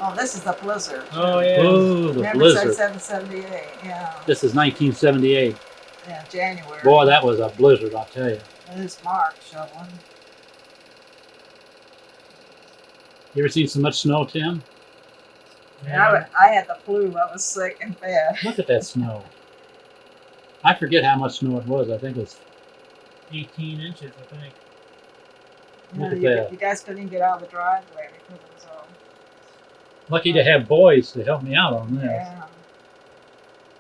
Oh, this is the blizzard. Oh yeah. Oh, the Remember, it said blizzard. 778. Yeah. This is 1978. Yeah, January. Boy, that was a blizzard, I'll tell you. It is Mark shoveling. You ever seen so much snow, Tim? Yeah. I had the flu. I was sick and bad. Look at that snow. I forget how much snow it was. I think it was 18 inches, I think. Look at you, that. you guys couldn't get out of the driveway because it was all. lucky to have boys to help me out on this. Yeah.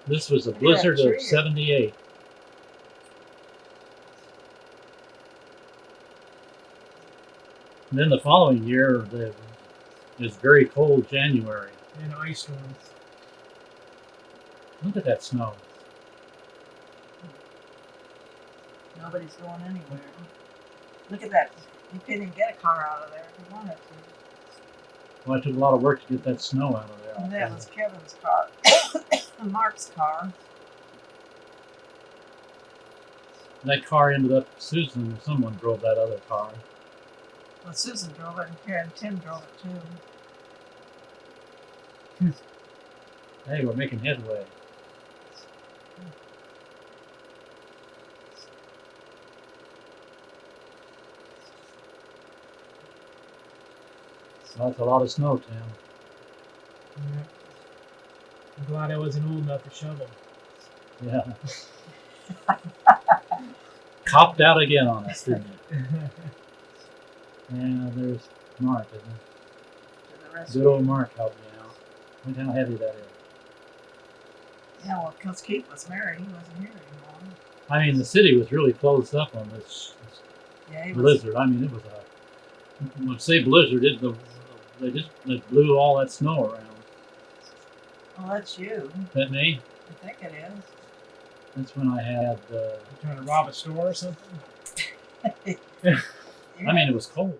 This was a Look at that blizzard of tree. 78. And then the following year, it was very cold January. And ice storms. Look at that snow. Nobody's going anywhere. Look at that. You couldn't even get a car out of there if you wanted to. Well, it took a lot of work to get that snow out of there. And that was Kevin's car. And Mark's car. That car ended up, Susan or someone drove that other car. Well, Susan drove it and Tim drove it too. Hey, we're making headway. So that's a lot of snow, Tim. Yeah. I'm glad I wasn't old enough to shovel. Yeah. Copped out again on us, didn't you? Yeah, there's Mark, isn't it? To the rest Good old Mark helped me out. Look how heavy that is. Yeah, well, because Keith was married, he wasn't here anymore. I mean, the city was really closed up on this Yeah, he was. blizzard. I mean, it was a, when I say blizzard, they blew all that snow around. Oh, that's you. That me? I think it is. That's when I had, You trying to rob a store or something? I mean, it was cold.